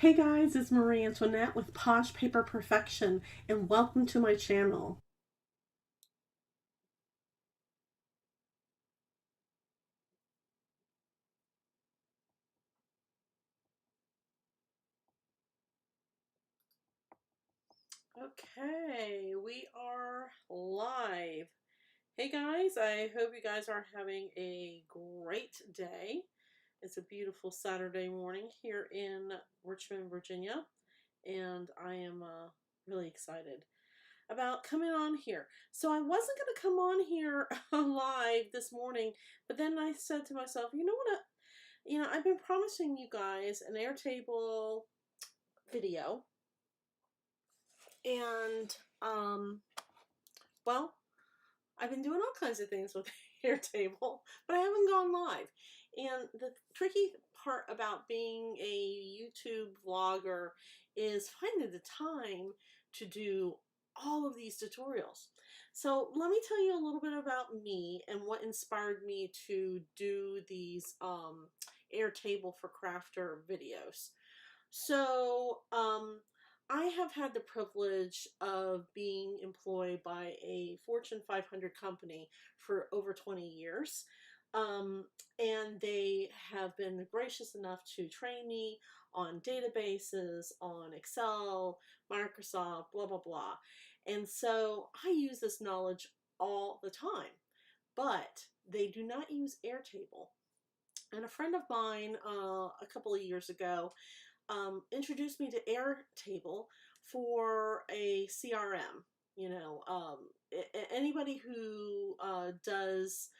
Hey guys, it's Marie Antoinette with Posh Paper Perfection, and welcome to my channel. Okay, we are live. Hey guys, I hope you guys are having a great day. It's a beautiful Saturday morning here in Richmond, Virginia, and I am really excited about coming on here. So I wasn't going to come on here live this morning, but then I said to myself, you know what? I've been promising you guys an Airtable video, and well, I've been doing all kinds of things with Airtable, but I haven't gone live. And the tricky part about being a YouTube vlogger is finding the time to do all of these tutorials. So let me tell you a little bit about me and what inspired me to do these Airtable for Crafter videos. So, I have had the privilege of being employed by a Fortune 500 company for over 20 years. And they have been gracious enough to train me on databases, on Excel, Microsoft, blah, blah, blah. And so I use this knowledge all the time, but they do not use Airtable. And a friend of mine a couple of years ago introduced me to Airtable for a CRM. Anybody who does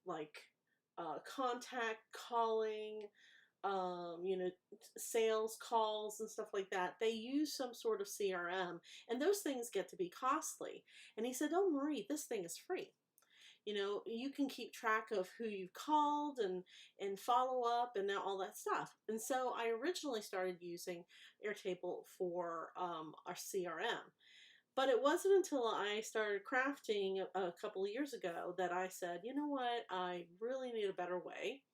like contact calling, sales calls and stuff like that, they use some sort of CRM, and those things get to be costly. And he said, "Oh, Marie, this thing is free. You can keep track of who you've called and follow up and all that stuff." And so I originally started using Airtable for our CRM. But it wasn't until I started crafting a couple of years ago that I said, you know what, I really need a better way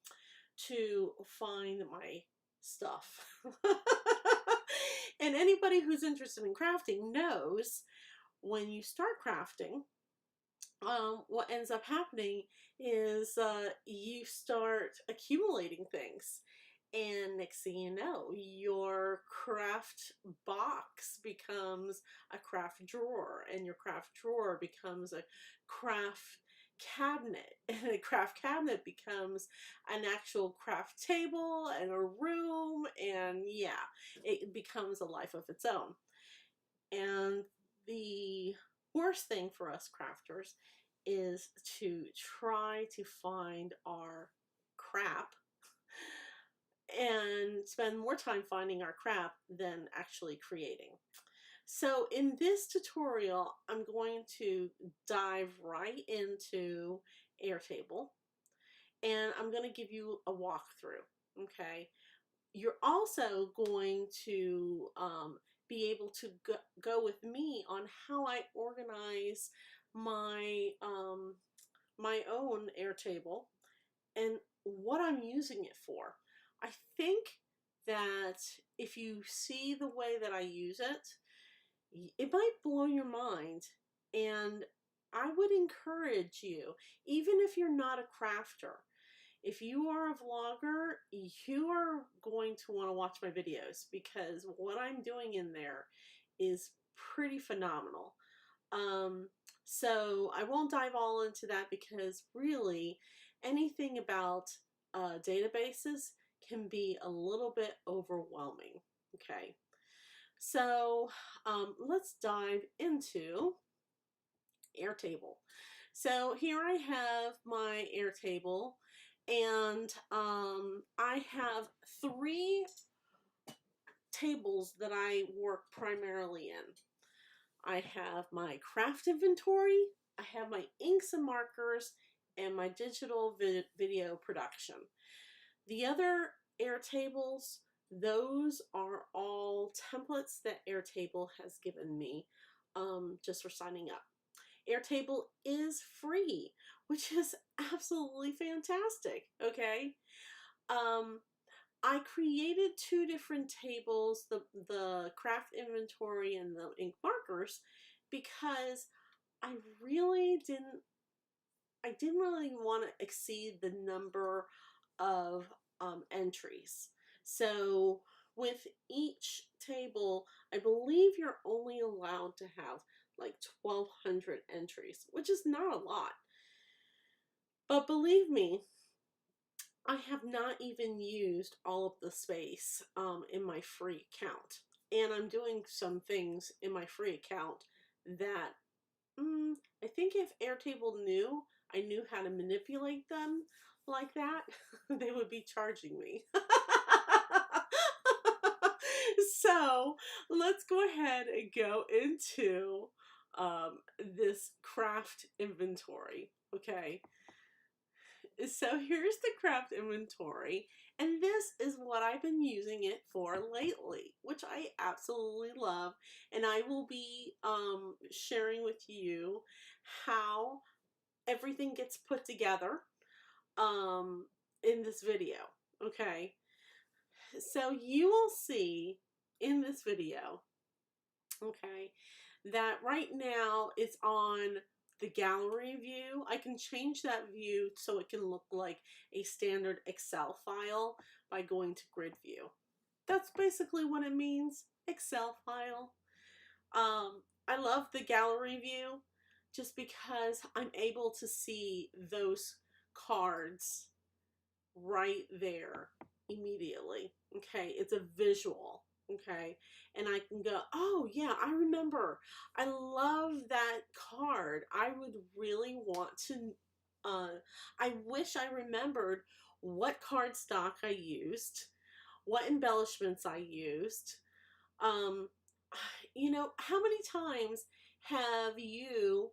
to find my stuff. And anybody who's interested in crafting knows when you start crafting, what ends up happening is you start accumulating things. And next thing you know, your craft box becomes a craft drawer, and your craft drawer becomes a craft cabinet, and a craft cabinet becomes an actual craft table and a room, and yeah, it becomes a life of its own. And the worst thing for us crafters is to try to find our crap and spend more time finding our crap than actually creating. So in this tutorial, I'm going to dive right into Airtable, and I'm going to give you a walkthrough, okay? You're also going to be able to go with me on how I organize my own Airtable and what I'm using it for. I think that if you see the way that I use it, it might blow your mind. And I would encourage you, even if you're not a crafter, if you are a vlogger, you are going to want to watch my videos, because what I'm doing in there is pretty phenomenal. So I won't dive all into that, because really anything about databases can be a little bit overwhelming. Okay, so let's dive into Airtable. So here I have my Airtable, and I have three tables that I work primarily in. I have my craft inventory, I have my inks and markers, and my digital video production. The other Airtables, those are all templates that Airtable has given me just for signing up. Airtable is free, which is absolutely fantastic, okay? Um, I created two different tables, the craft inventory and the ink markers, because I really didn't really want to exceed the number of entries. So with each table, I believe you're only allowed to have like 1,200 entries, which is not a lot. But believe me, I have not even used all of the space in my free account. And I'm doing some things in my free account that I think if Airtable knew I knew how to manipulate them like that, they would be charging me. So let's go ahead and go into this craft inventory, okay? So here's the craft inventory, and this is what I've been using it for lately, which I absolutely love, and I will be sharing with you how everything gets put together in this video, okay? So you will see in this video, okay, that right now it's on the gallery view. I can change that view so it can look like a standard Excel file by going to grid view. That's basically what it means, Excel file. I love the gallery view just because I'm able to see those cards right there immediately. Okay, it's a visual. Okay, and I can go, oh yeah, I remember. I love that card. I would really want to, I wish I remembered what cardstock I used, what embellishments I used. Um, you know, how many times have you,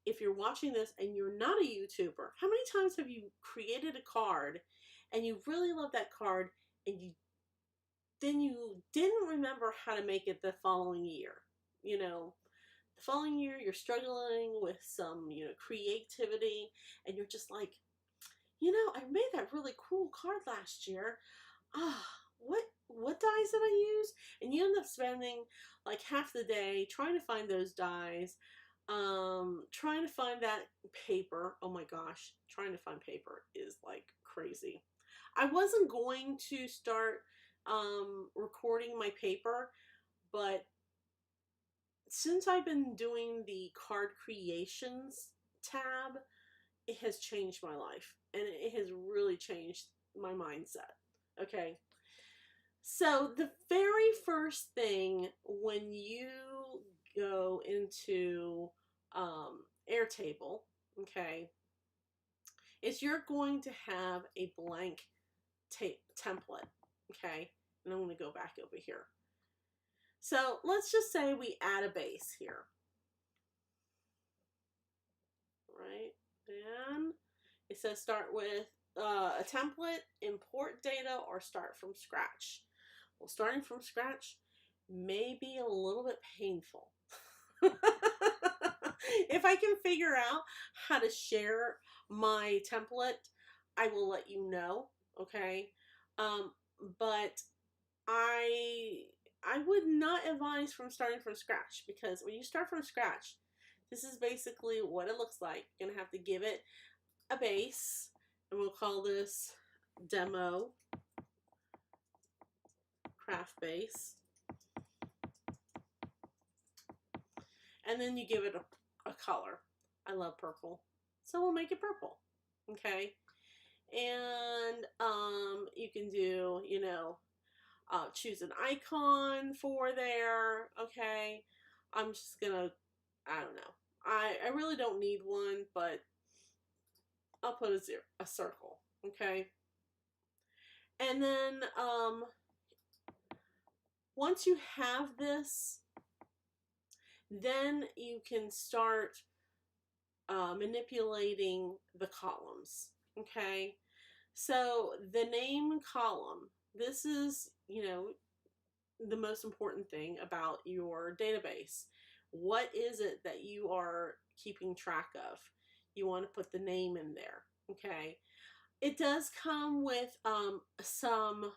if you're watching this and you're not a YouTuber, how many times have you created a card and you really love that card and you didn't remember how to make it the following year? You know, the following year you're struggling with some, you know, creativity, and you're just like, you know, I made that really cool card last year. What dies did I use? And you end up spending like half the day trying to find those dies, trying to find that paper. Oh my gosh, trying to find paper is like crazy. I wasn't going to start recording my paper, but since I've been doing the card creations tab, it has changed my life, and it has really changed my mindset. Okay, so the very first thing when you go into Airtable, okay, is you're going to have a blank template, okay? And I'm going to go back over here. So let's just say we add a base here, right? And it says start with a template, import data, or start from scratch. Well, starting from scratch may be a little bit painful. If I can figure out how to share my template, I will let you know, okay? But I would not advise from starting from scratch, because when you start from scratch, this is basically what it looks like. You're going to have to give it a base, and we'll call this demo craft base. And then you give it a color. I love purple, so we'll make it purple, okay? And you can do, you know, choose an icon for there, okay? I'm just gonna, I don't know. I really don't need one, but I'll put a circle, okay? And then once you have this, then you can start manipulating the columns, okay? So the name column, this is, you know, the most important thing about your database. What is it that you are keeping track of? You want to put the name in there, okay? It does come with some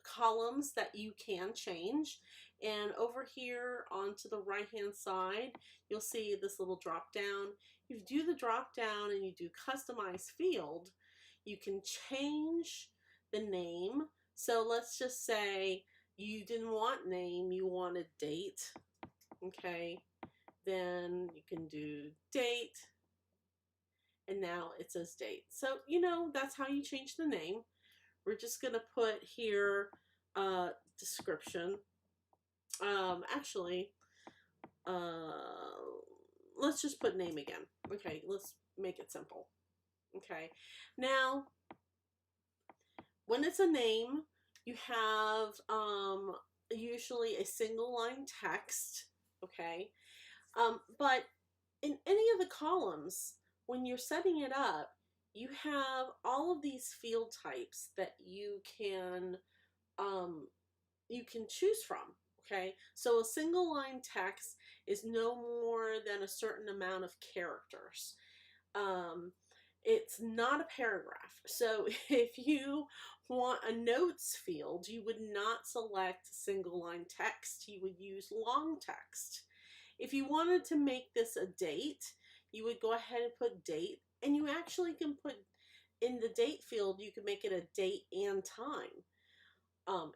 columns that you can change. And over here onto the right hand side, you'll see this little drop down. If you do the drop down and you do customize field, you can change the name. So let's just say you didn't want name, you wanted date. Okay, then you can do date, and now it says date. So, you know, that's how you change the name. We're just going to put here description. Actually, let's just put name again. Okay, let's make it simple. Okay, now when it's a name, you have usually a single line text. Okay, but in any of the columns, when you're setting it up, you have all of these field types that you can choose from. Okay, so a single line text is no more than a certain amount of characters. It's not a paragraph. So if you want a notes field, you would not select single line text. You would use long text. If you wanted to make this a date, you would go ahead and put date, and you actually can put in the date field, you can make it a date and time.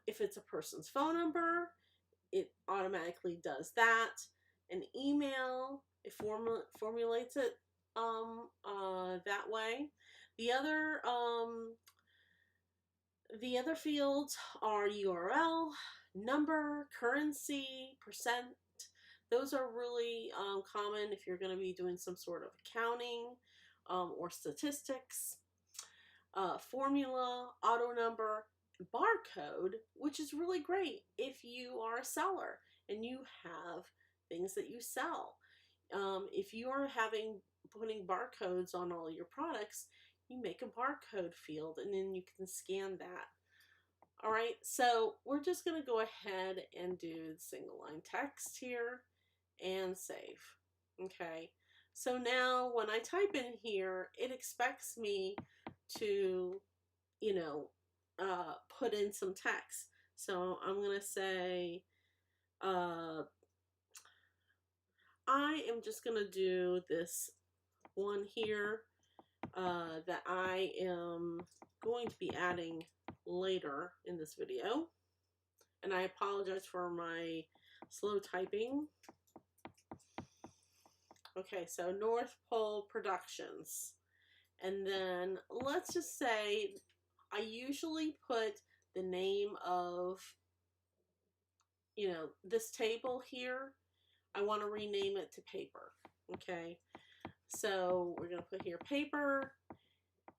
If it's a person's phone number, it automatically does that. An email, it formulates it that way. The other fields are URL, number, currency, percent. Those are really common if you're going to be doing some sort of accounting or statistics. Formula, auto number, barcode, which is really great if you are a seller and you have things that you sell. If you are putting barcodes on all your products, you make a barcode field and then you can scan that. All right, so we're just going to go ahead and do single line text here and save. Okay, so now when I type in here, it expects me to, you know, put in some text. So I'm going to say, I am just going to do this one here that I am going to be adding later in this video. And I apologize for my slow typing. Okay, so North Pole Productions. And then let's just say I usually put the name of, you know, this table here. I want to rename it to paper. Okay, so we're going to put here paper.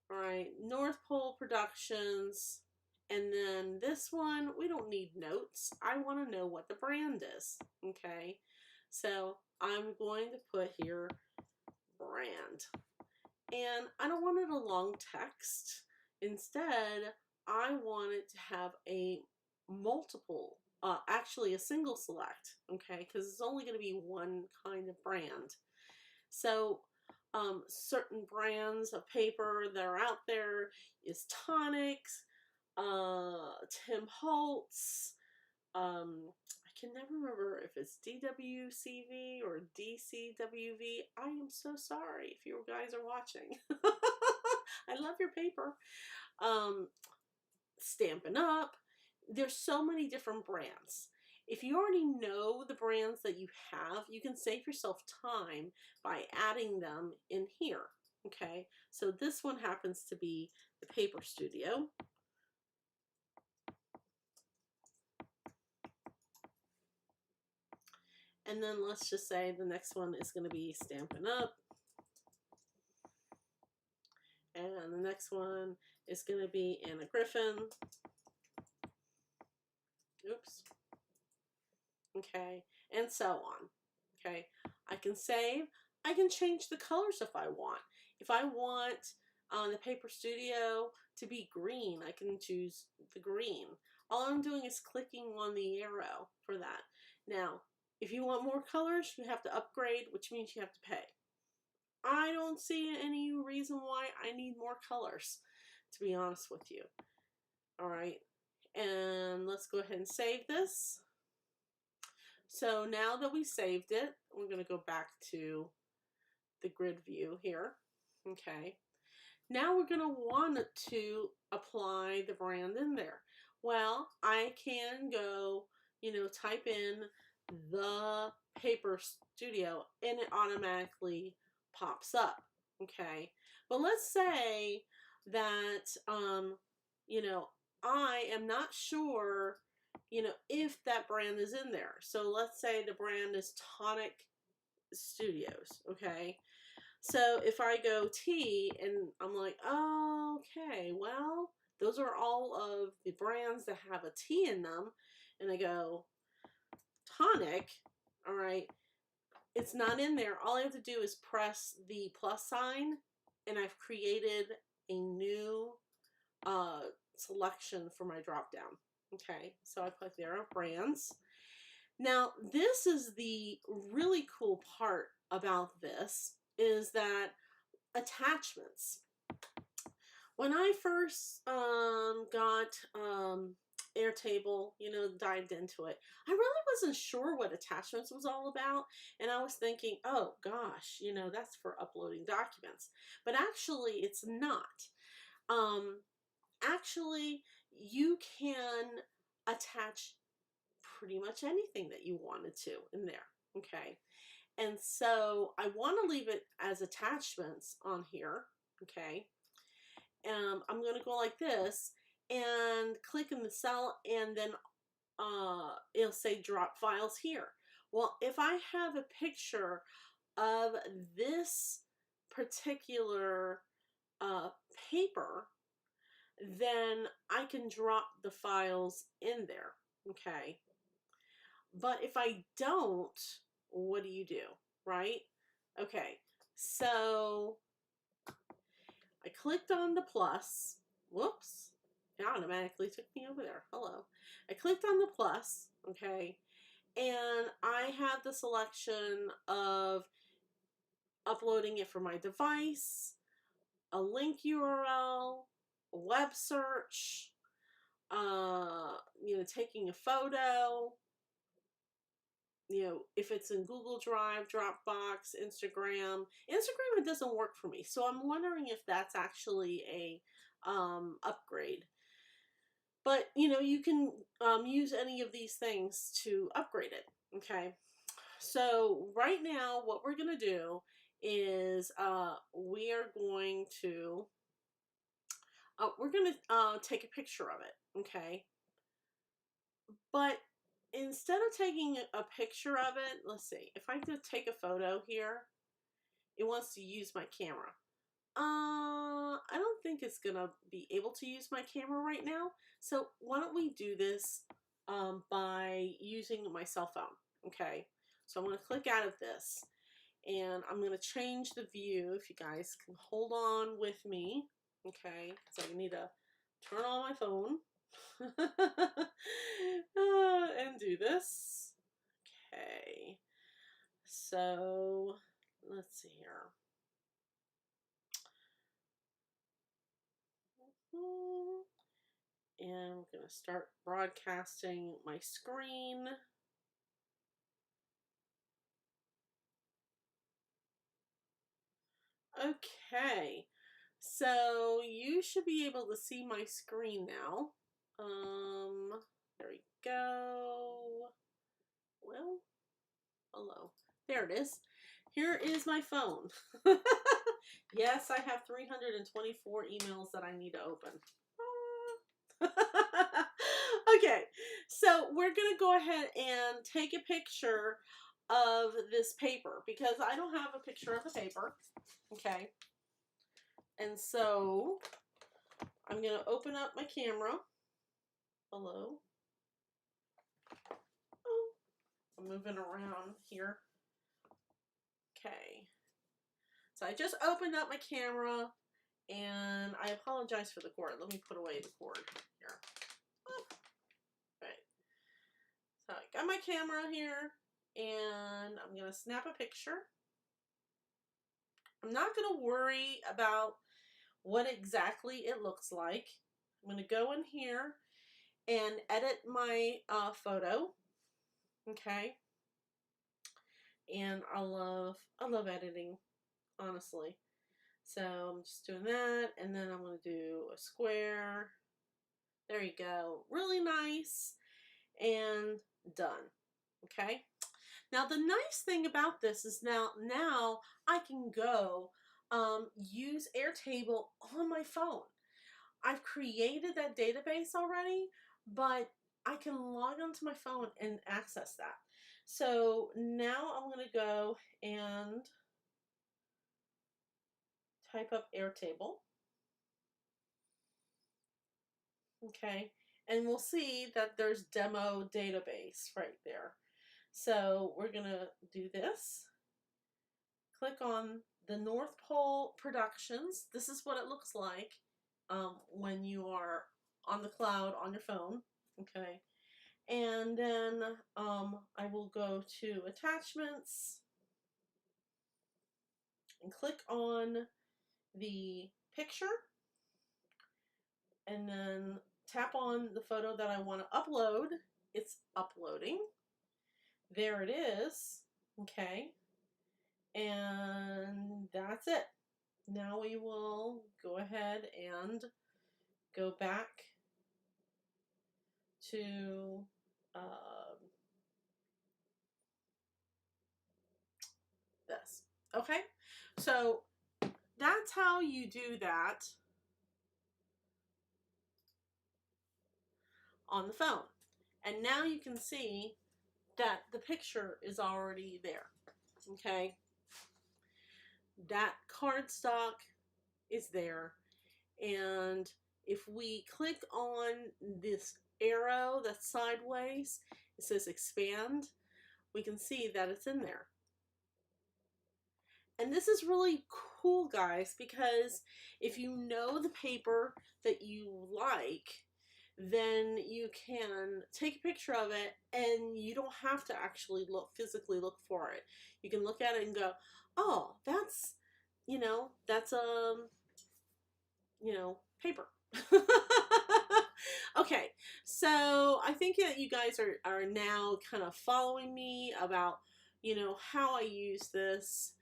All right, North Pole Productions. And then this one, we don't need notes. I want to know what the brand is. Okay, so I'm going to put here brand. And I don't want it a long text. Instead, I want it to have a multiple, actually a single select, okay, because it's only going to be one kind of brand. So certain brands of paper that are out there is Tonics, Tim Holtz, I can never remember if it's DWCV or DCWV. I am so sorry if you guys are watching. I love your paper. Stampin' Up. There's so many different brands. If you already know the brands that you have, you can save yourself time by adding them in here. Okay, so this one happens to be the Paper Studio. And then let's just say the next one is going to be Stampin' Up. And the next one is going to be Anna Griffin. Oops. Okay, and so on. Okay, I can save. I can change the colors if I want. If I want the Paper Studio to be green, I can choose the green. All I'm doing is clicking on the arrow for that. Now, if you want more colors, you have to upgrade, which means you have to pay. I don't see any reason why I need more colors, to be honest with you. All right. And let's go ahead and save this. So now that we saved it, we're going to go back to the grid view here. Okay. Now we're going to want to apply the brand in there. Well, I can go, type in the paper studio and it automatically pops up. Okay. But let's say that, I am not sure, if that brand is in there. So let's say the brand is Tonic Studios. Okay. So if I go T and I'm like, oh, okay, well, those are all of the brands that have a T in them. And I go Tonic, all right, it's not in there. All I have to do is press the plus sign and I've created a new selection for my drop down. Okay, so I put there brands. Now, this is the really cool part about this is that attachments. When I first got Airtable, dived into it, I really wasn't sure what attachments was all about. And I was thinking, oh gosh, that's for uploading documents. But actually, it's not. Actually, you can attach pretty much anything that you wanted to in there. Okay. And so I want to leave it as attachments on here. Okay. I'm going to go like this and click in the cell and then it'll say drop files here. Well, if I have a picture of this particular paper, then I can drop the files in there. Okay. But if I don't, what do you do, right? Okay, so I clicked on the plus. Whoops, it automatically took me over there. Hello. I clicked on the plus, okay, and I have the selection of uploading it from my device, a link URL, a web search, taking a photo, if it's in Google Drive, Dropbox, Instagram. Instagram, it doesn't work for me. So I'm wondering if that's actually a upgrade. But, you can use any of these things to upgrade it. Okay. So right now, what we're going to do is we are going to take a picture of it. Okay. But instead of taking a picture of it, let's see, if I could take a photo here, it wants to use my camera. I don't think it's gonna be able to use my camera right now. So why don't we do this by using my cell phone? Okay, so I'm gonna click out of this and I'm gonna change the view. If you guys can hold on with me, okay, so I need to turn on my phone. And do this. Okay, so let's see here. And we're going to start broadcasting my screen. Okay, so you should be able to see my screen now. There we go. Well, hello. There it is. Here is my phone. Yes, I have 324 emails that I need to open. Okay, so we're going to go ahead and take a picture of this paper because I don't have a picture of the paper. Okay, and so I'm going to open up my camera. Hello. Oh, I'm moving around here. Okay, so I just opened up my camera and I apologize for the cord. Let me put away the cord here. Oh. Right. So I got my camera here and I'm going to snap a picture. I'm not going to worry about what exactly it looks like. I'm going to go in here and edit my photo. Okay. And I love editing, honestly. So I'm just doing that, and then I'm going to do a square. There you go. Really nice, and done. Okay. Now the nice thing about this is now I can go use Airtable on my phone. I've created that database already, but I can log onto my phone and access that. So now I'm going to go and type up Airtable. Okay, and we'll see that there's demo database right there. So we're going to do this. Click on the North Pole Productions. This is what it looks like when you are on the cloud on your phone. Okay. And then I will go to attachments and click on the picture, and then tap on the photo that I want to upload. It's uploading. There it is. Okay. And that's it. Now we will go ahead and go back to this. Okay, so that's how you do that on the phone. And now you can see that the picture is already there. Okay, that cardstock is there. And if we click on this arrow that's sideways, it says expand, we can see that it's in there. And this is really cool, guys, because if you know the paper that you like, then you can take a picture of it and you don't have to actually physically look for it. You can look at it and go, oh, that's, that's paper. Okay, so I think that you guys are now kind of following me about, how I use this.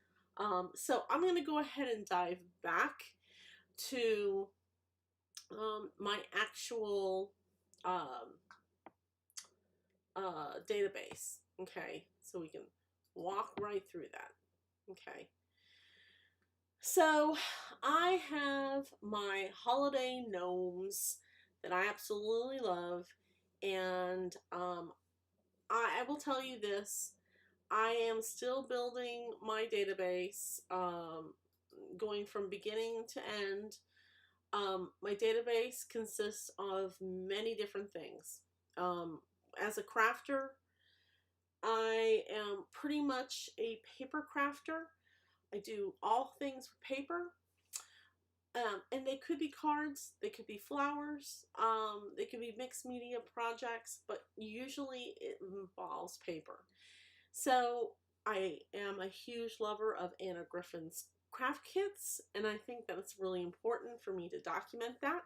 So I'm going to go ahead and dive back to my actual database. Okay, so we can walk right through that. Okay. So I have my holiday gnomes that I absolutely love, and I will tell you this, I am still building my database, going from beginning to end. My database consists of many different things. As a crafter, I am pretty much a paper crafter. I do all things with paper. And they could be cards, they could be flowers, they could be mixed media projects, but usually it involves paper. So I am a huge lover of Anna Griffin's craft kits, and I think that it's really important for me to document that.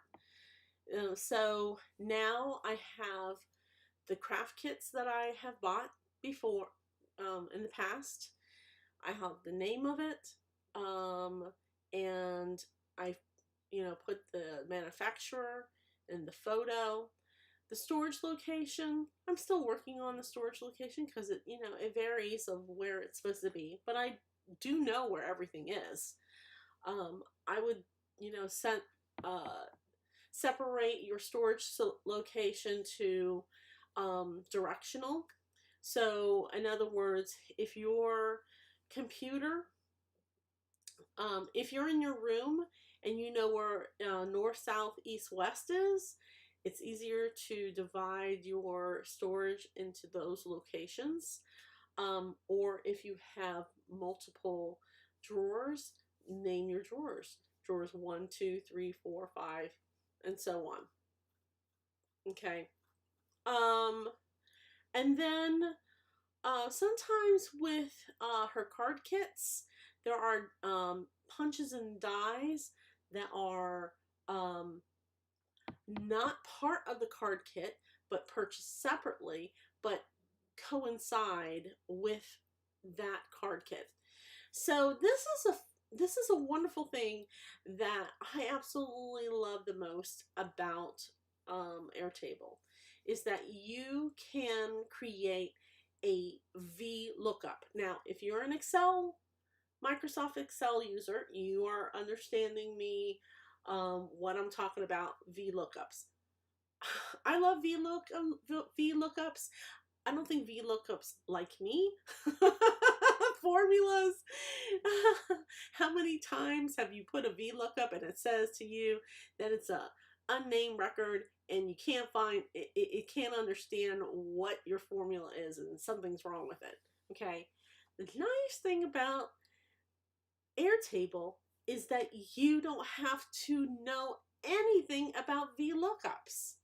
So now I have the craft kits that I have bought before in the past. I have the name of it, and I, put the manufacturer and the photo. The storage location, I'm still working on the storage location because it, it varies of where it's supposed to be, but I do know where everything is. I would, separate your storage location to directional. So in other words, if your computer, if you're in your room and you know where north, south, east, west is, it's easier to divide your storage into those locations. Or if you have multiple drawers, name your drawers. Drawers 1, 2, 3, 4, 5, and so on. Okay. And then sometimes with her card kits, there are punches and dies that are not part of the card kit, but purchased separately, but coincide with that card kit. So this is a wonderful thing that I absolutely love the most about Airtable, is that you can create a VLOOKUP. Now, if you're an Microsoft Excel user, you are understanding me what I'm talking about, VLOOKUps. I love VLOOKUps. I don't think VLOOKUps like me. Formulas. How many times have you put a VLOOKUP and it says to you that it's a unnamed record and you can't find it, it can't understand what your formula is and something's wrong with it? Okay. The nice thing about Airtable is that you don't have to know anything about VLOOKUps.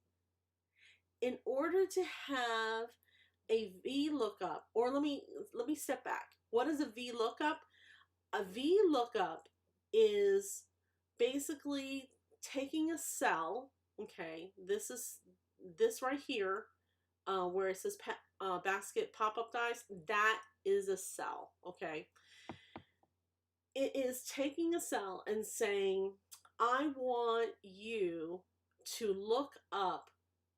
In order to have a VLOOKUP, or let me step back. What is a VLOOKUP? A VLOOKUP is basically taking a cell. Okay, this is this right here, where it says basket pop-up dies. That is a cell. Okay, it is taking a cell and saying, I want you to look up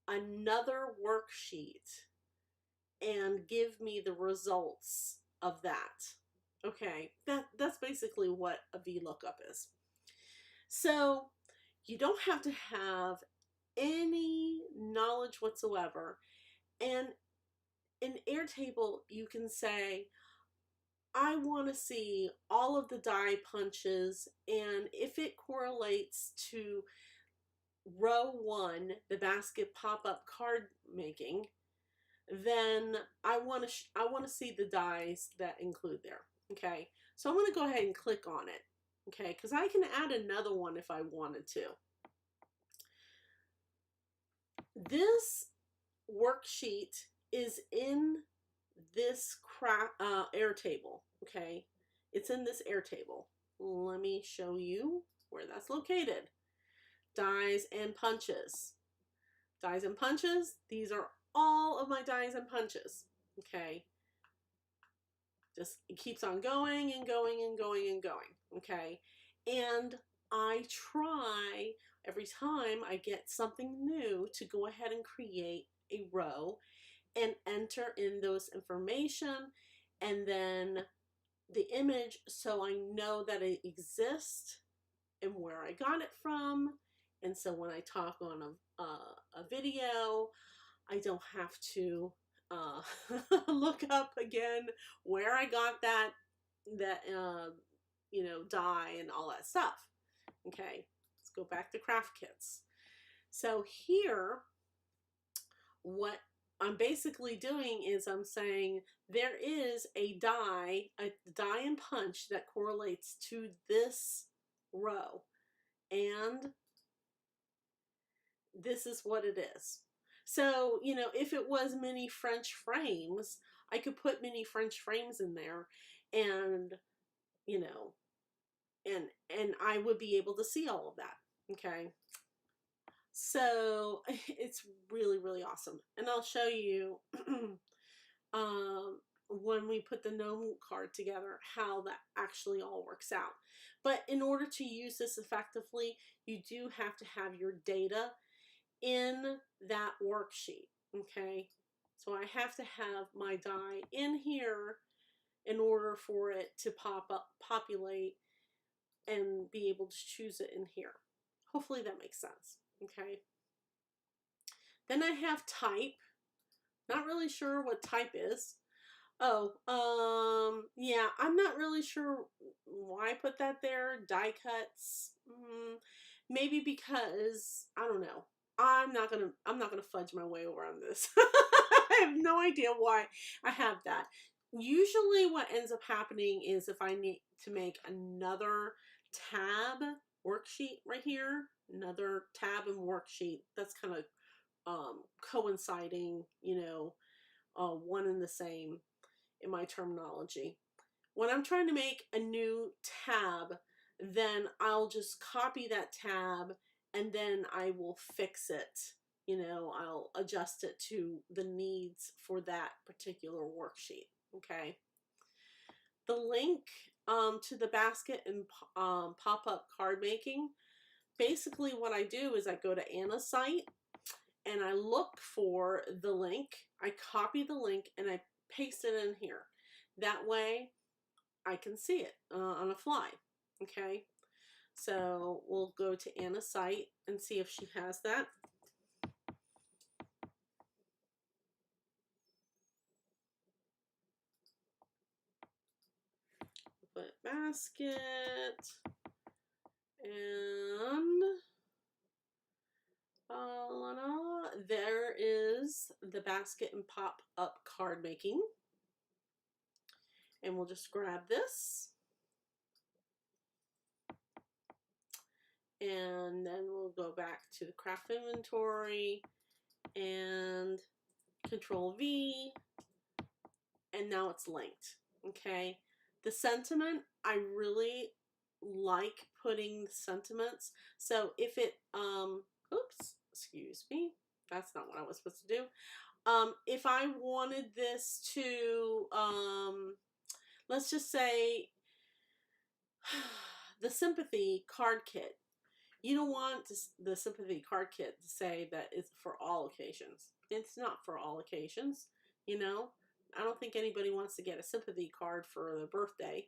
another worksheet and give me the results of that. Okay, that's basically what a VLOOKUP is. So you don't have to have any knowledge whatsoever. And in Airtable, you can say, I want to see all of the die punches, and if it correlates to row 1, the basket pop-up card making, then I want to see the dies that include there. Okay, so I'm going to go ahead and click on it. Okay, because I can add another one if I wanted to. This worksheet is in this Airtable. Okay, it's in this Airtable. Let me show you where that's located. Dies and punches. Dies and punches. These are all of my dies and punches. Okay. Just it keeps on going and going and going and going. Okay. And I try every time I get something new to go ahead and create a row and enter in those information and then the image, so I know that it exists and where I got it from. And so when I talk on a video, I don't have to look up again where I got that you know, die and all that stuff. Okay, let's go back to craft kits. So here, what I'm basically doing is I'm saying there is a die and punch that correlates to this row, and this is what it is. So, you know, if it was mini French frames, I could put mini French frames in there and, you know, and I would be able to see all of that. Okay. So it's really, really awesome. And I'll show you when we put the gnome card together how that actually all works out. But in order to use this effectively, you do have to have your data in that worksheet. Okay, so I have to have my die in here in order for it to populate and be able to choose it in here. Hopefully that makes sense. Okay, then I have type. Not really sure what type is. Oh, yeah, I'm not really sure why I put that there. Die cuts, maybe because I don't know. I'm not gonna fudge my way over on this. I have no idea why I have that. Usually, what ends up happening is if I need to make another tab worksheet right here, another tab and worksheet. That's kind of coinciding, you know, one and the same in my terminology. When I'm trying to make a new tab, then I'll just copy that tab and then I will fix it you know, I'll adjust it to the needs for that particular worksheet. Okay. The link to the basket and pop-up card making, basically what I do is I go to Anna's site and I look for the link, I copy the link and I paste it in here. That way I can see it on a fly. Okay, so we'll go to Anna's site and see if she has that. Put basket and there is the basket and pop-up card making. And we'll just grab this. And then we'll go back to the craft inventory and Control V. And now it's linked. Okay. The sentiment, I really like putting the sentiments. So if it, oops, excuse me. That's not what I was supposed to do. If I wanted this to, let's just say the sympathy card kit. You don't want the sympathy card kit to say that it's for all occasions. It's not for all occasions, you know. I don't think anybody wants to get a sympathy card for their birthday.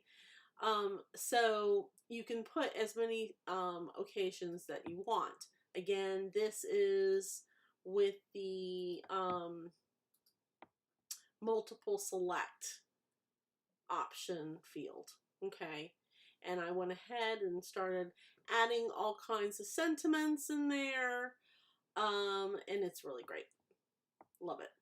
So you can put as many occasions that you want. Again, this is with the multiple select option field. Okay. And I went ahead and started adding all kinds of sentiments in there. And it's really great. Love it.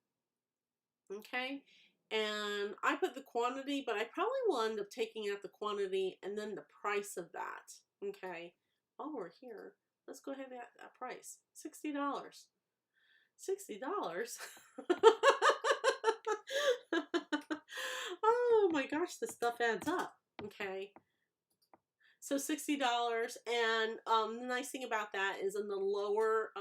Okay. And I put the quantity, but I probably will end up taking out the quantity and then the price of that. Okay. While we're here, let's go ahead and add that price. $60. $60? Oh my gosh, this stuff adds up. Okay. So $60, and the nice thing about that is in the lower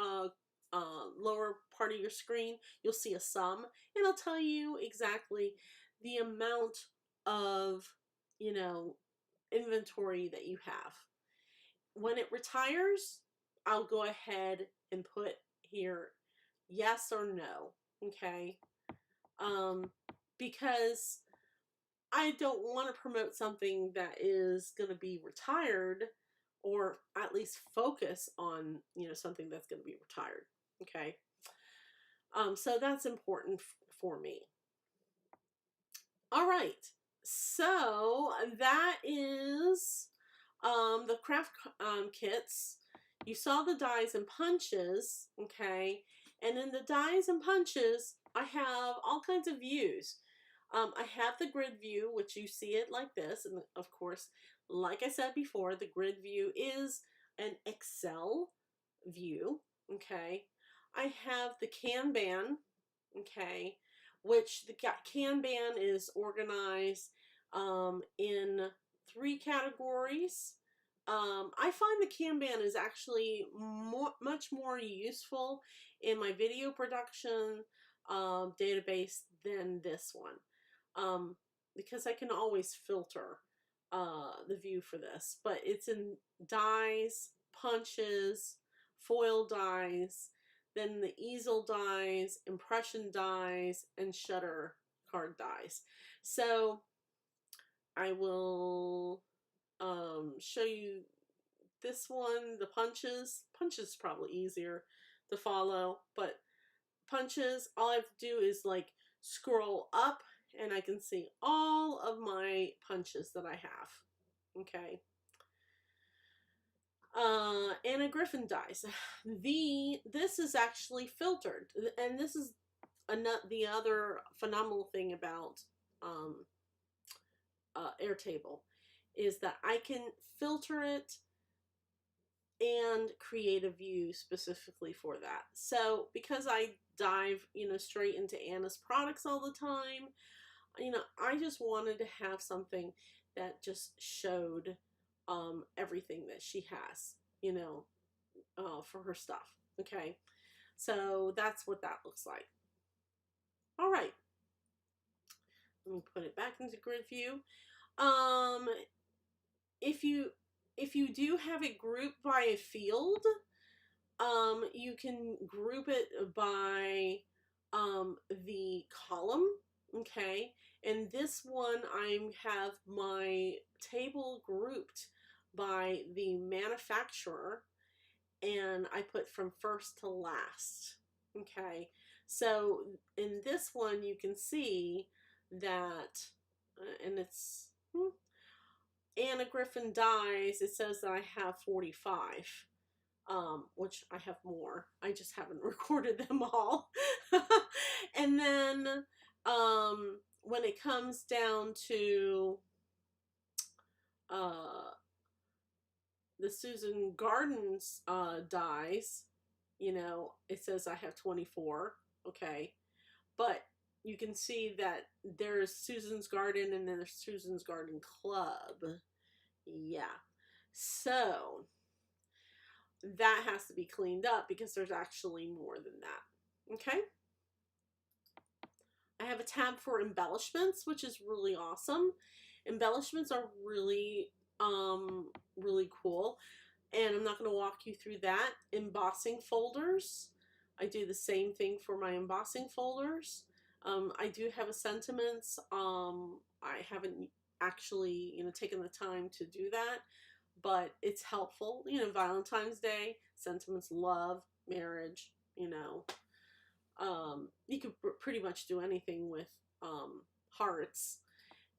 part of your screen, you'll see a sum, and it'll tell you exactly the amount of, you know, inventory that you have. When it retires, I'll go ahead and put here yes or no. Okay, because I don't want to promote something that is going to be retired, or at least focus on, you know, something that's going to be retired. Okay. So that's important for me. All right. So that is the craft kits. You saw the dies and punches. Okay. And in the dies and punches, I have all kinds of views. I have the grid view, which you see it like this. And of course, like I said before, the grid view is an Excel view. Okay. I have the Kanban. Okay. Which the Kanban is organized in 3 categories. I find the Kanban is actually much more useful in my video production database than this one. Because I can always filter the view for this, but it's in dies, punches, foil dies, then the easel dies, impression dies, and shutter card dies. So I will show you this one, the punches. Punches is probably easier to follow, but punches, all I have to do is like scroll up and I can see all of my punches that I have. Okay. Anna Griffin dies. This is actually filtered, and this is the other phenomenal thing about Airtable is that I can filter it and create a view specifically for that. So because I dive, you know, straight into Anna's products all the time, you know, I just wanted to have something that just showed everything that she has, you know, for her stuff. Okay. So that's what that looks like. All right. Let me put it back into grid view. If you do have it grouped by a field, you can group it by the column. Okay, and this one I have my table grouped by the manufacturer, and I put from first to last. Okay, so in this one you can see that, and it's Anna Griffin dies. It says that I have 45. Which I have more. I just haven't recorded them all. And then when it comes down to the Susan Gardens dies, you know, it says I have 24. Okay. But you can see that there's Susan's Garden and then there's Susan's Garden Club. Yeah. So that has to be cleaned up because there's actually more than that. Okay. I have a tab for embellishments, which is really awesome. Embellishments are really, really cool. And I'm not going to walk you through that. Embossing folders. I do the same thing for my embossing folders. I do have a sentiments. I haven't actually, taken the time to do that, but it's helpful. Valentine's Day, sentiments, love, marriage, you could pretty much do anything with hearts.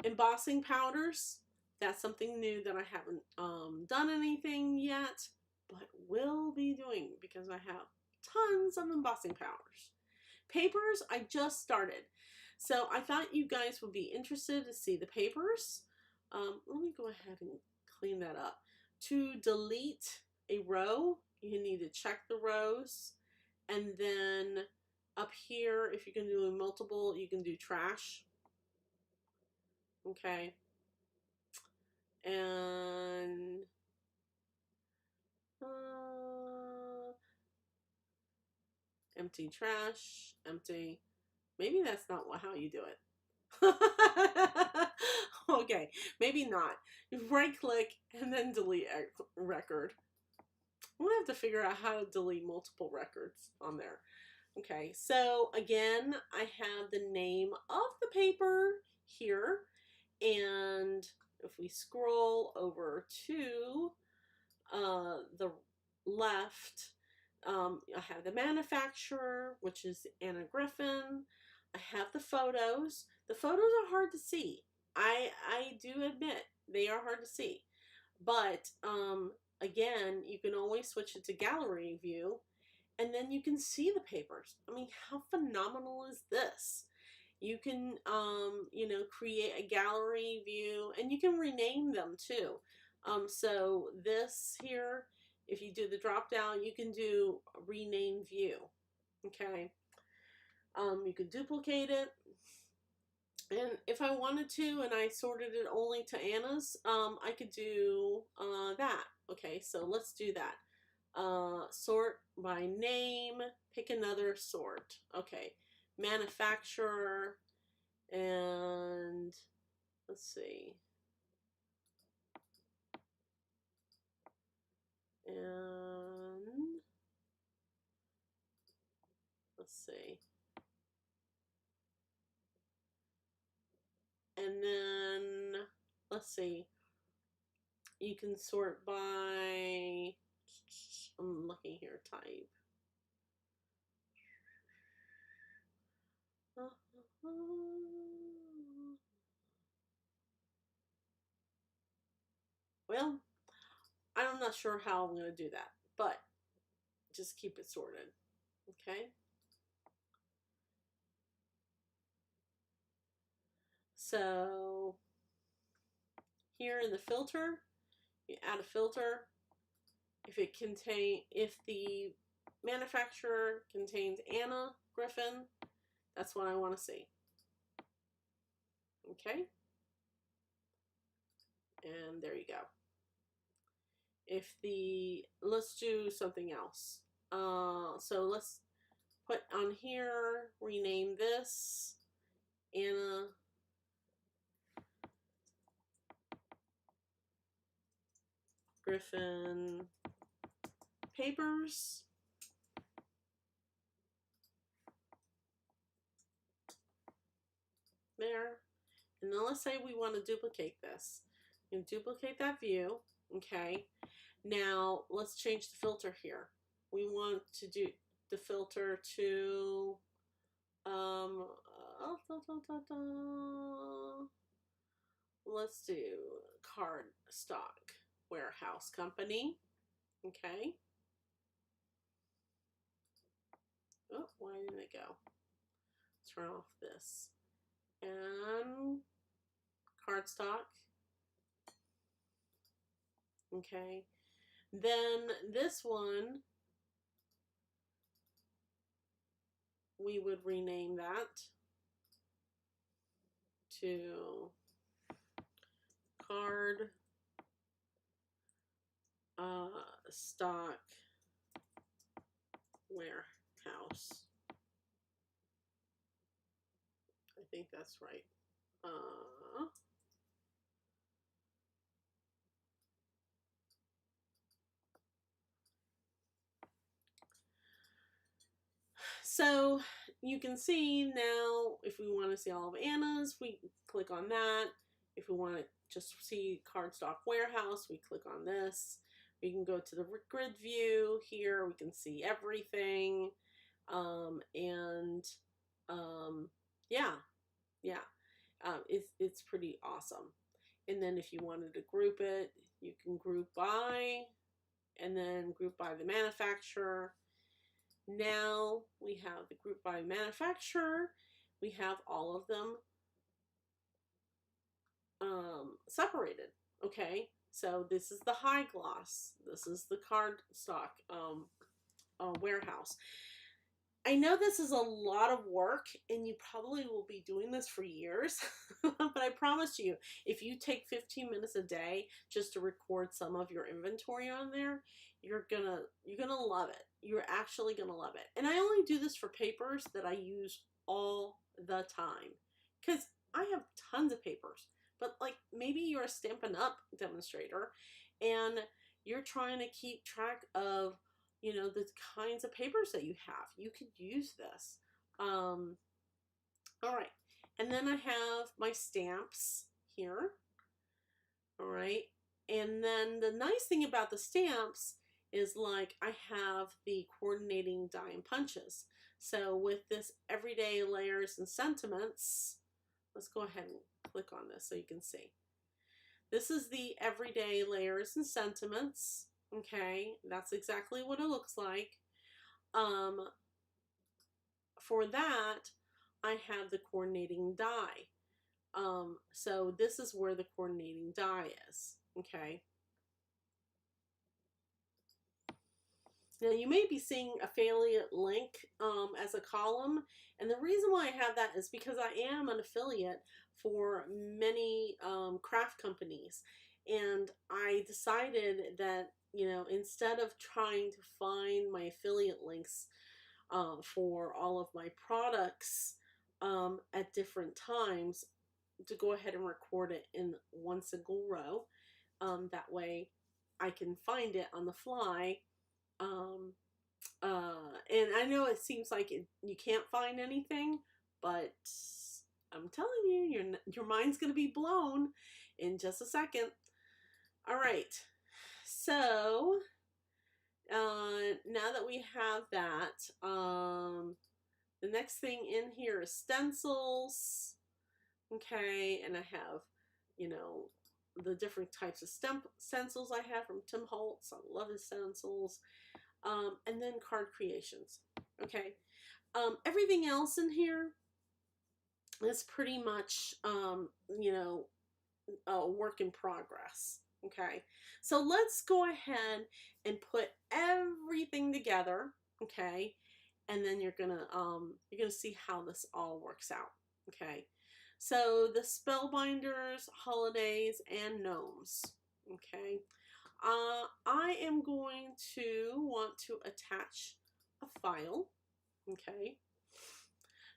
Embossing powders, that's something new that I haven't done anything yet, but will be doing because I have tons of embossing powders. Papers, I just started. So I thought you guys would be interested to see the papers. Let me go ahead and clean that up. To delete a row, you need to check the rows, and then up here, if you can do multiple, you can do trash. Okay. And empty trash, empty. Maybe that's not how you do it. Okay, maybe not. Right click and then delete record. I'm gonna have to figure out how to delete multiple records on there. Okay, so again, I have the name of the paper here, and if we scroll over to the left, I have the manufacturer, which is Anna Griffin. I have the photos. The photos are hard to see. I do admit they are hard to see, but again, you can always switch it to gallery view, and then you can see the papers. I mean, how phenomenal is this? You can, create a gallery view, and you can rename them too. So this here, if you do the drop down, you can do rename view. Okay. You can duplicate it. And if I wanted to, and I sorted it only to Anna's, I could do that. Okay, so let's do that. Sort by name, pick another sort. Okay, manufacturer, and let's see. And let's see. And then let's see. You can sort by, I'm looking here, type. Well, I'm not sure how I'm going to do that, but just keep it sorted. Okay. So here in the filter, you add a filter. If the manufacturer contains Anna Griffin, that's what I want to see. Okay. And there you go. Let's do something else. So let's put on here, rename this Anna Griffin Papers. There. And then let's say we want to duplicate this. You can duplicate that view. Okay. Now let's change the filter here. We want to do the filter to let's do Cardstock Warehouse Company. Okay. Oh, why didn't it go? Turn off this. And cardstock. Okay. Then this one, we would rename that to Card Stock Warehouse. I think that's right. So you can see now, if we want to see all of Anna's, we click on that. If we want to just see Cardstock Warehouse, we click on this. We can go to the grid view here. We can see everything. It's pretty awesome. And then if you wanted to group it, you can group by, and then group by the manufacturer. Now we have the group by manufacturer. We have all of them separated. Okay, so this is the high gloss. This is the cardstock warehouse. I know this is a lot of work, and you probably will be doing this for years, but I promise you, if you take 15 minutes a day just to record some of your inventory on there, you're gonna love it. You're actually gonna love it. And I only do this for papers that I use all the time, because I have tons of papers. But like maybe you're a Stampin' Up! Demonstrator, and you're trying to keep track of, you know, the kinds of papers that you have. You could use this. All right. And then I have my stamps here. All right. And then the nice thing about the stamps is, like, I have the coordinating die and punches. So with this everyday layers and sentiments, let's go ahead and click on this so you can see. This is the everyday layers and sentiments. Okay, that's exactly what it looks like. For that, I have the coordinating die. So this is where the coordinating die is. Okay. Now you may be seeing affiliate link as a column, and the reason why I have that is because I am an affiliate for many craft companies, and I decided that, you know, instead of trying to find my affiliate links for all of my products at different times, to go ahead and record it in one single row. That way I can find it on the fly. And I know it seems like you can't find anything, but I'm telling you, your mind's going to be blown in just a second. All right. So, now that we have that, the next thing in here is stencils. Okay. And I have, you know, the different types of stencils I have from Tim Holtz. I love his stencils. And then card creations. Okay. Everything else in here is pretty much, you know, a work in progress. Okay. So let's go ahead and put everything together. Okay. And then you're gonna see how this all works out. Okay. So the spellbinders, holidays, and gnomes. Okay. I am going to want to attach a file. Okay.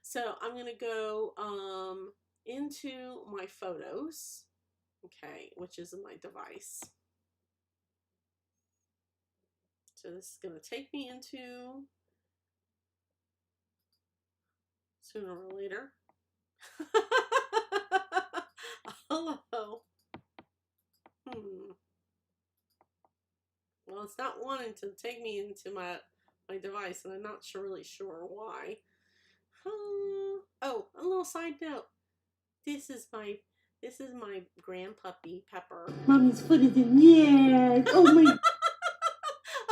So I'm going to go into my photos, okay, which is my device. So this is going to take me into sooner or later. Hello. Well, it's not wanting to take me into my device, and I'm not really sure why. Oh, a little side note. This is my grandpuppy Pepper. Mommy's foot is in. Yeah. Oh my.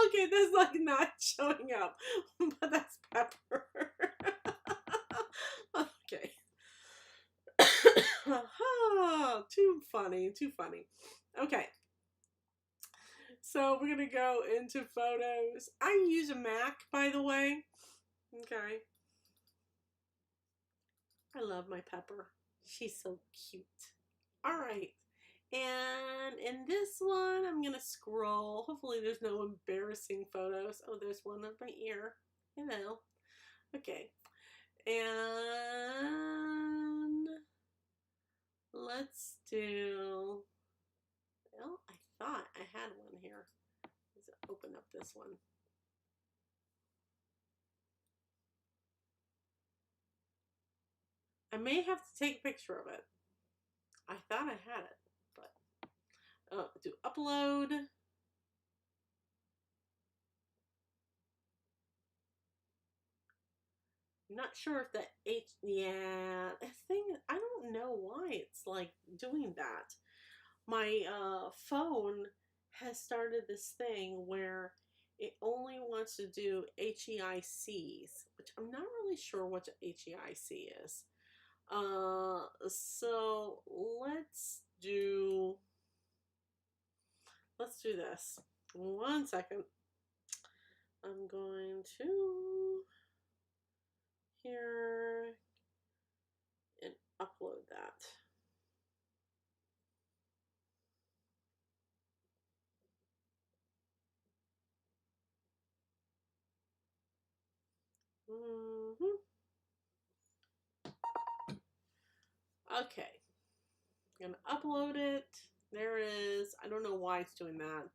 Okay, that's like not showing up, but that's Pepper. Okay. Too funny, too funny. Okay. So we're gonna go into photos. I use a Mac, by the way. Okay. I love my Pepper. She's so cute. All right. And in this one, I'm going to scroll. Hopefully there's no embarrassing photos. Oh, there's one of my ear. Hello. Okay. And let's do, well, I thought I had one here. Let's open up this one. I may have to take a picture of it. I thought I had it, but do upload. I'm not sure if that yeah, the thing, I don't know why it's like doing that. My phone has started this thing where it only wants to do HEICs, which I'm not really sure what HEIC is. So let's do this. 1 second. I'm going to here and upload that. Okay. I'm gonna upload it. There it is. I don't know why it's doing that.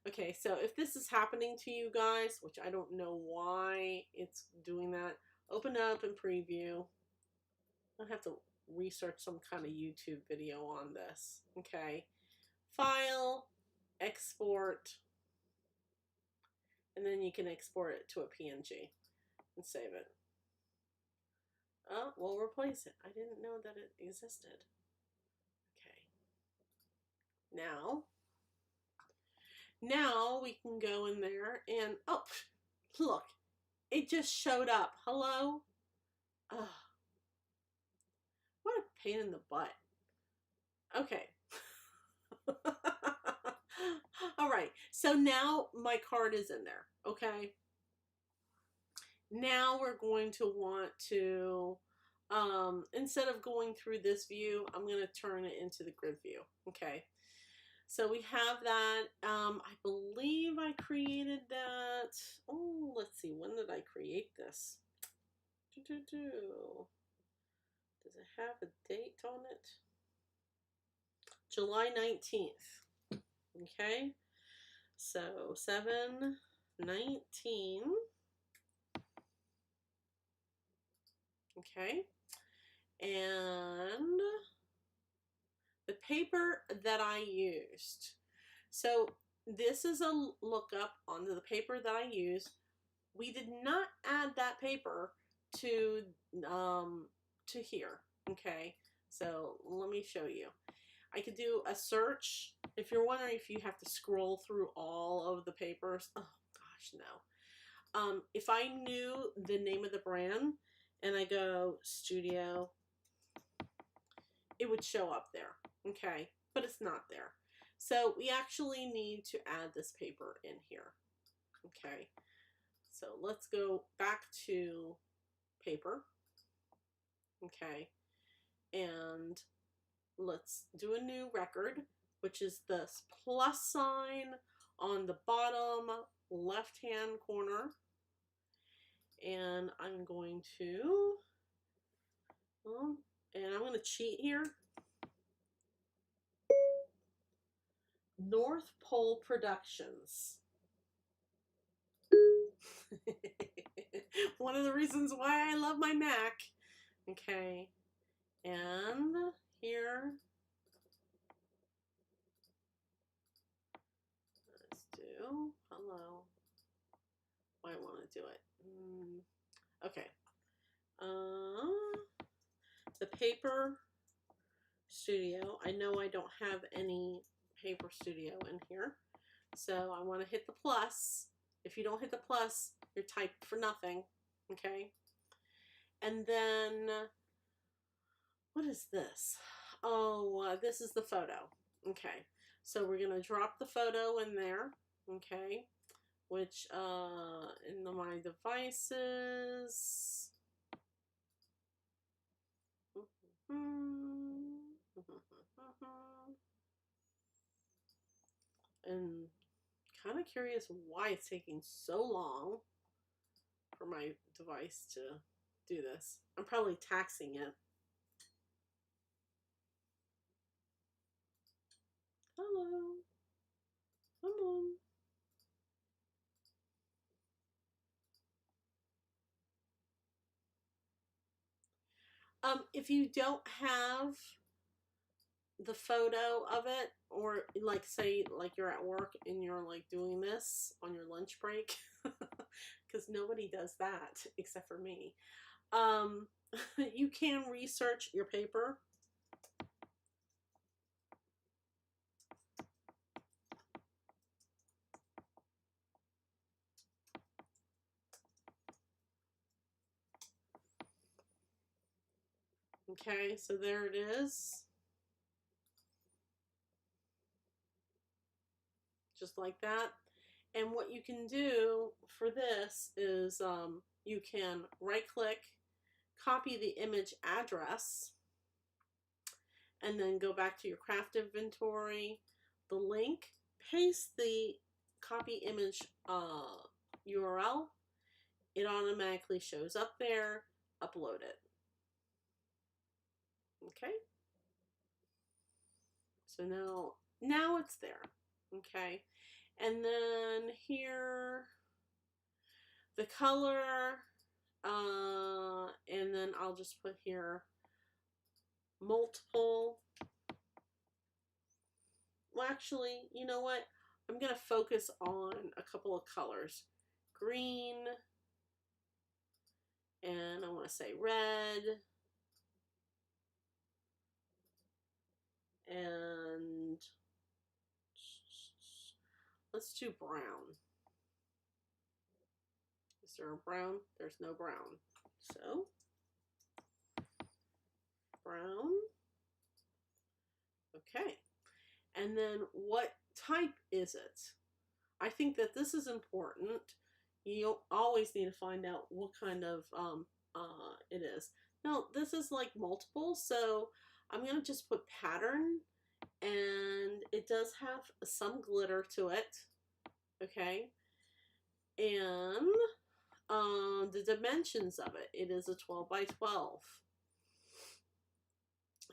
Okay, so if this is happening to you guys, which I don't know why it's doing that, open up and preview. I'll have to research some kind of YouTube video on this. Okay. File, export, and then you can export it to a PNG and save it. Oh, we'll replace it. I didn't know that it existed. Okay. Now we can go in there and, oh, look, it just showed up. Hello? Ugh. What a pain in the butt. Okay. All right. So now my card is in there. Okay. Now we're going to want to, instead of going through this view, I'm going to turn it into the grid view. Okay. So we have that. I believe I created that. Oh, let's see. When did I create this? Does it have a date on it? July 19th. Okay. So 7/19. Okay. And the paper that I used. So this is a lookup onto the paper that I used. We did not add that paper to here. Okay. So let me show you. I could do a search. If you're wondering if you have to scroll through all of the papers, oh gosh, no. If I knew the name of the brand and I go studio, it would show up there. Okay, but it's not there. So we actually need to add this paper in here. Okay, so let's go back to paper. Okay, and let's do a new record, which is this plus sign on the bottom left hand corner. And I'm going to, and I'm going to cheat here. North Pole Productions. One of the reasons why I love my Mac. Okay. And here, let's do, hello. I want to do it. Okay. The Paper Studio. I know I don't have any Paper Studio in here. So I want to hit the plus. If you don't hit the plus, you're typed for nothing. Okay. And then, what is this? Oh, this is the photo. Okay. So we're going to drop the photo in there. Okay. Which, in my devices. And kind of curious why it's taking so long for my device to do this. I'm probably taxing it. Hello. Come on. If you don't have the photo of it, or like say like you're at work and you're like doing this on your lunch break, because nobody does that except for me, you can research your paper. Okay, so there it is. Just like that. And what you can do for this is you can right click, copy the image address, and then go back to your craft inventory, the link, paste the copy image URL. It automatically shows up there, upload it. Okay. So now it's there. Okay. And then here, the color, and then I'll just put here multiple. Well, actually, you know what? I'm going to focus on a couple of colors. Green, and I want to say red, and let's do brown. Is there a brown? There's no brown. So, brown. Okay. And then what type is it? I think that this is important. You always need to find out what kind of it is. Now, this is like multiple, so I'm going to just put pattern, and it does have some glitter to it. Okay. And the dimensions of it, it is a 12 by 12.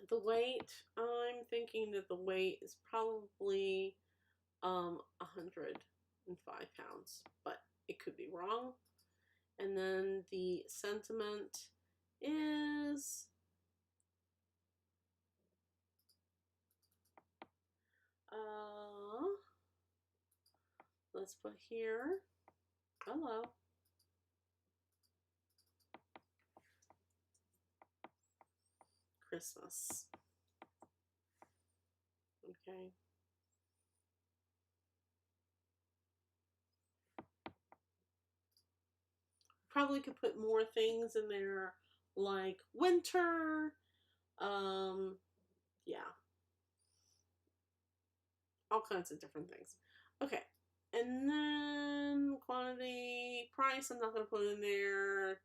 The weight, I'm thinking that the weight is probably 105 pounds, but it could be wrong. And then the sentiment is let's put here, hello. Christmas. Okay. Probably could put more things in there like winter. Yeah. All kinds of different things. Okay. And then quantity, price, I'm not going to put in there.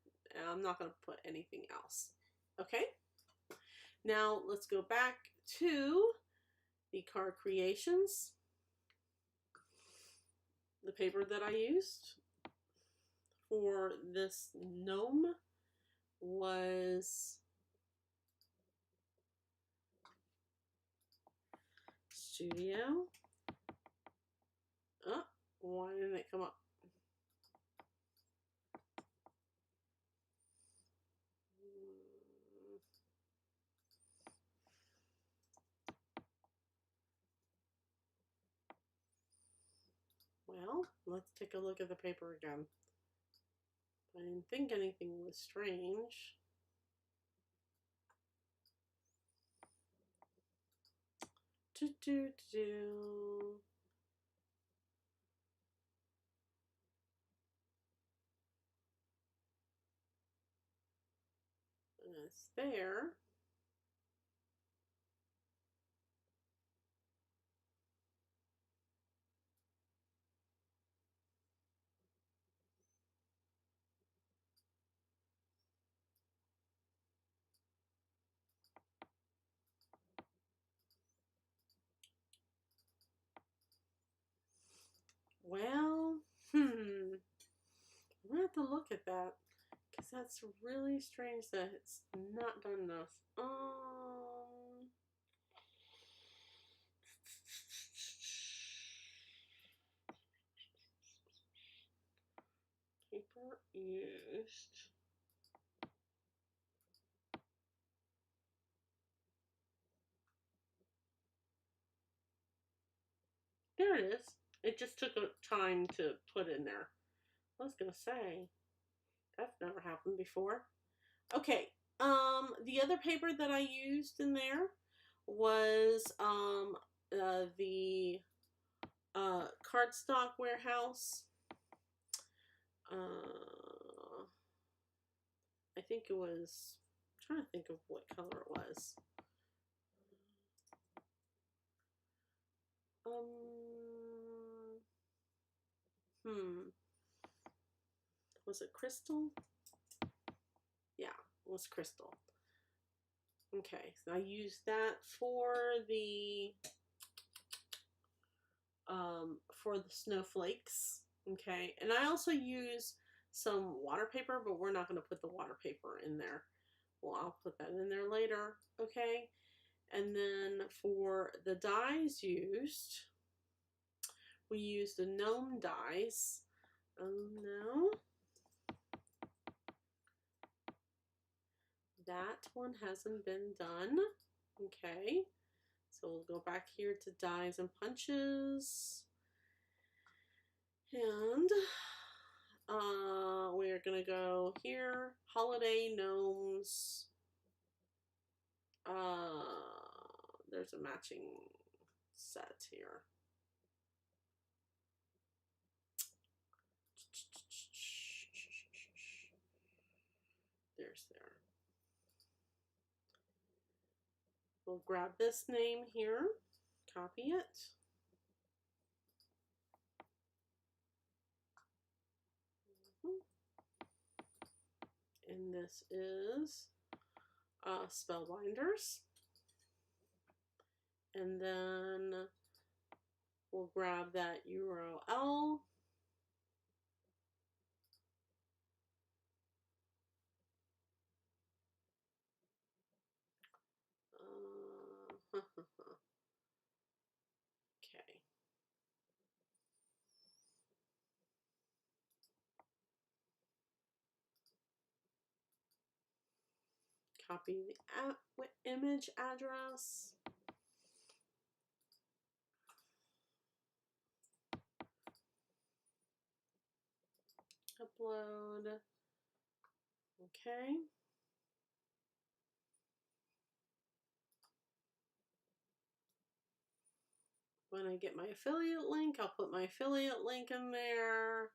I'm not going to put anything else. Okay. Now let's go back to the card creations. The paper that I used for this gnome was Studio. Oh, why didn't it come up? Well, let's take a look at the paper again. I didn't think anything was strange. And it's there. Well, I'm gonna have to look at that because that's really strange that it's not done enough. Paper used. There it is. It just took a time to put in there. I was gonna say that's never happened before. Okay. The other paper that I used in there was the cardstock warehouse. I think it was. I'm trying to think of what color it was. Was it crystal? Yeah, it was crystal. Okay, so I used that for the snowflakes. Okay, and I also use some water paper, but we're not going to put the water paper in there. Well, I'll put that in there later. Okay, and then for the dies used, we used the gnome dies. No. That one hasn't been done. Okay. So we'll go back here to dies and punches. And we're going to go here. Holiday gnomes. There's a matching set here. There's there. We'll grab this name here, copy it. And this is Spellbinders. And then we'll grab that URL. Okay. Copy the image address. Upload. Okay. When I get my affiliate link, I'll put my affiliate link in there.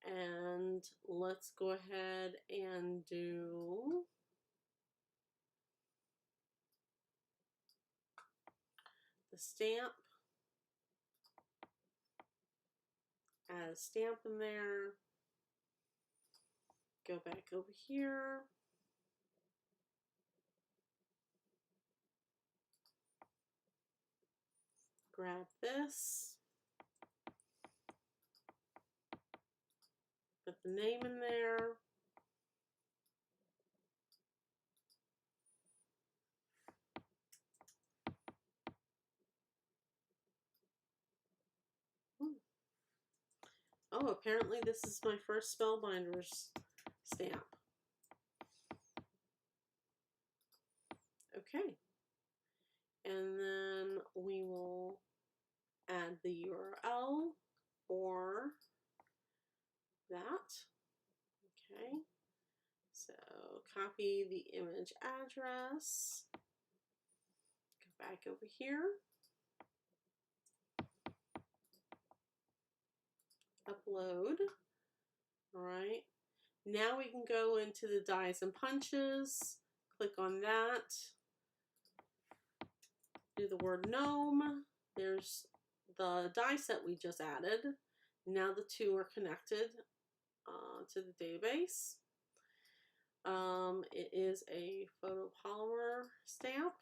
And let's go ahead and do the stamp. Add a stamp in there. Go back over here. Grab this. Put the name in there. Oh, apparently this is my first Spellbinders stamp. Okay. And then we will add the URL or that. Okay. So copy the image address. Go back over here. Upload. All right. Now we can go into the dies and punches. Click on that. Do the word gnome. There's the die set we just added. Now the two are connected to the database. It is a photopolymer stamp.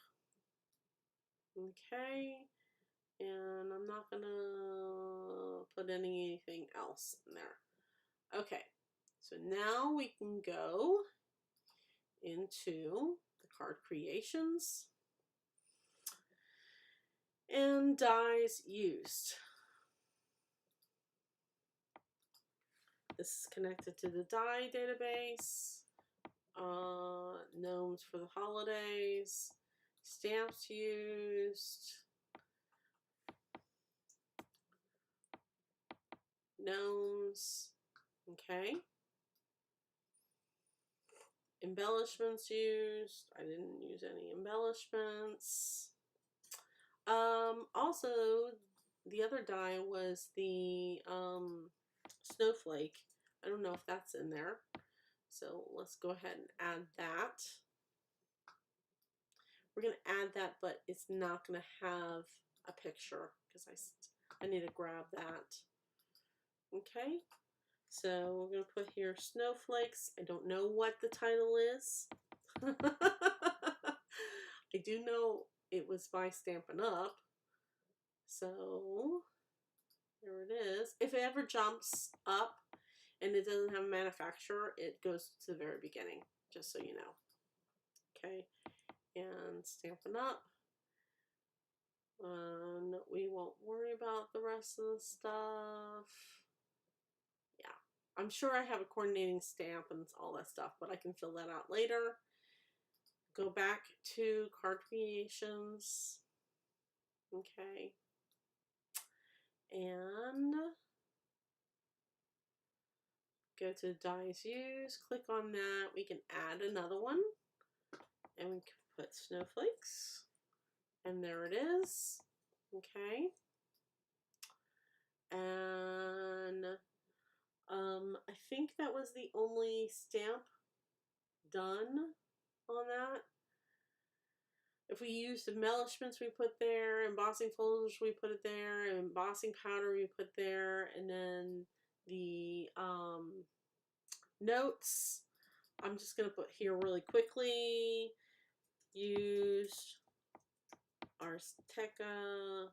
Okay. And I'm not gonna put anything else in there. Okay. So now we can go into the card creations and dies used. This is connected to the die database. Gnomes for the holidays. Stamps used. Gnomes. Okay. Embellishments used. I didn't use any embellishments. Also, the other die was the snowflake. I don't know if that's in there. So let's go ahead and add that. We're going to add that, but it's not going to have a picture because I need to grab that. Okay. So we're going to put here snowflakes. I don't know what the title is. I do know it was by Stampin' Up. So there it is. If it ever jumps up and it doesn't have a manufacturer, it goes to the very beginning, just so you know. Okay. And Stampin' Up. We won't worry about the rest of the stuff. Yeah. I'm sure I have a coordinating stamp and all that stuff, but I can fill that out later. Go back to card creations. Okay. And go to dies used, click on that. We can add another one and we can put snowflakes. And there it is. Okay. And I think that was the only stamp done on that. If we used embellishments, we put there, embossing folders, we put it there, embossing powder, we put there, and then the notes, I'm just going to put here really quickly, use Arteca.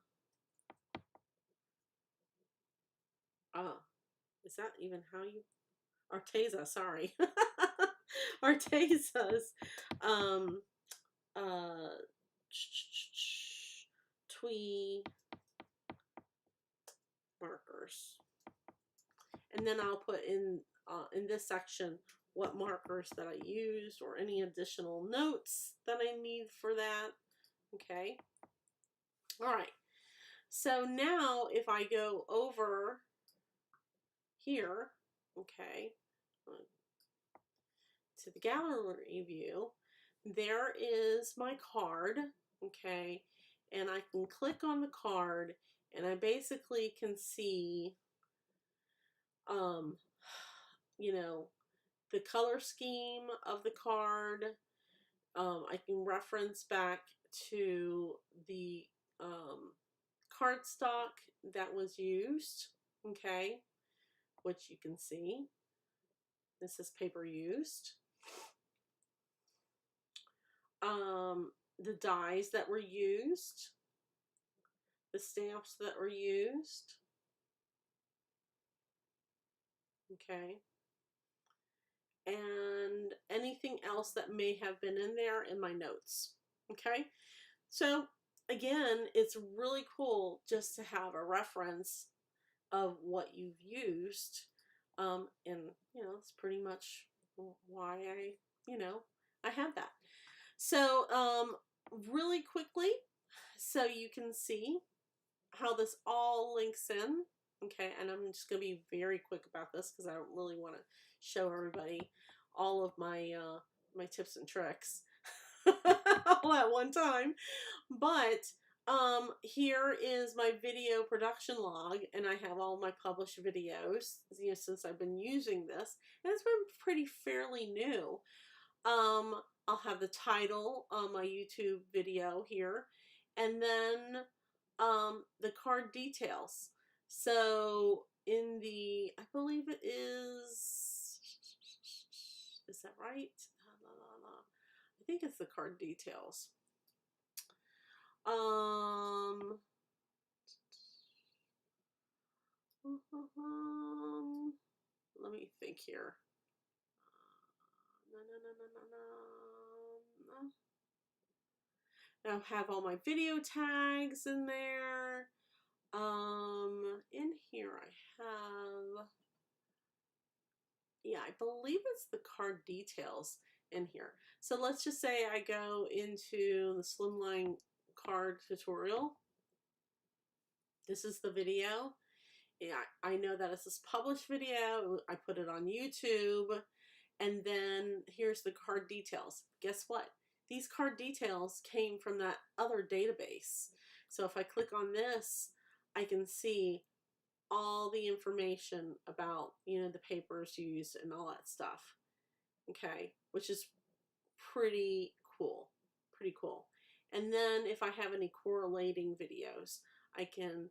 Is that even how you, Arteza, sorry. Arteza's twee markers, and then I'll put in this section what markers that I used or any additional notes that I need for that. Okay. All right. So now if I go over here, okay, to the gallery view, there is my card, okay, and I can click on the card and I basically can see, you know, the color scheme of the card. I can reference back to the cardstock that was used, okay, which you can see. This is paper used. The dies that were used, the stamps that were used. Okay. and anything else that may have been in there in my notes. Okay, so again, it's really cool just to have a reference of what you've used, and it's pretty much why I have that. So really quickly, so you can see how this all links in. Okay, and I'm just going to be very quick about this because I don't really want to show everybody all of my my tips and tricks all at one time. But here is my video production log, and I have all my published videos, since I've been using this, and it's been pretty fairly new. I'll have the title on my YouTube video here, and then the card details. So in the, I believe it is that right? I think it's the card details. Let me think here. I'll have all my video tags in there. In here I have, I believe it's the card details in here. So let's just say I go into the slimline card tutorial. This is the video. Yeah, I know that it's this published video. I put it on YouTube, and then here's the card details. Guess what? These card details came from that other database. So if I click on this, I can see all the information about, the papers used and all that stuff. Okay, which is pretty cool. Pretty cool. And then if I have any correlating videos, I can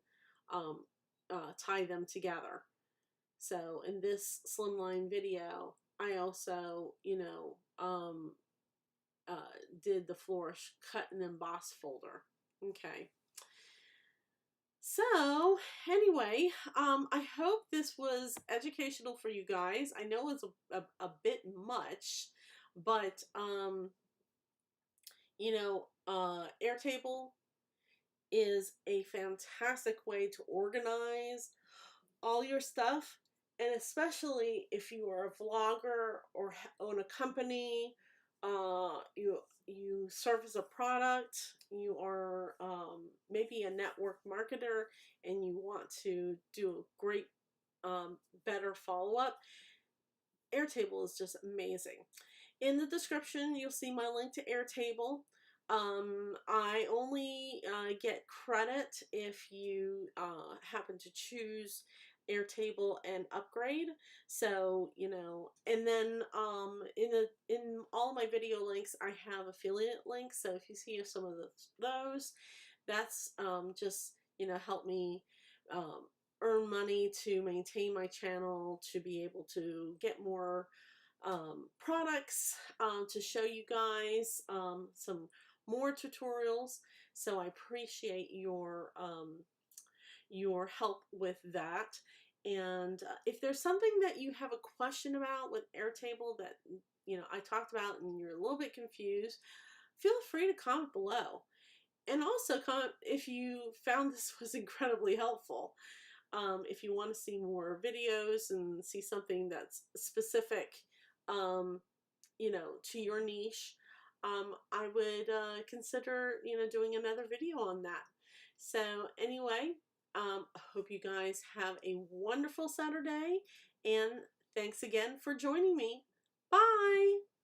tie them together. So in this slimline video, I also, did the flourish cut and emboss folder. Okay. So anyway, I hope this was educational for you guys. I know it's a bit much, but Airtable is a fantastic way to organize all your stuff, and especially if you are a vlogger or own a company, you service a product, you are maybe a network marketer, and you want to do a great, better follow-up. Airtable is just amazing. In the description, you'll see my link to Airtable. I only get credit if you happen to choose Airtable and upgrade. So, and then in all my video links, I have affiliate links. So if you see some of those, that's just, help me earn money to maintain my channel, to be able to get more products to show you guys, some more tutorials. So I appreciate your help with that. And if there's something that you have a question about with Airtable that I talked about and you're a little bit confused, feel free to comment below. And also comment if you found this was incredibly helpful. If you want to see more videos and see something that's specific, to your niche, I would consider, doing another video on that. So anyway, hope you guys have a wonderful Saturday, and thanks again for joining me. Bye!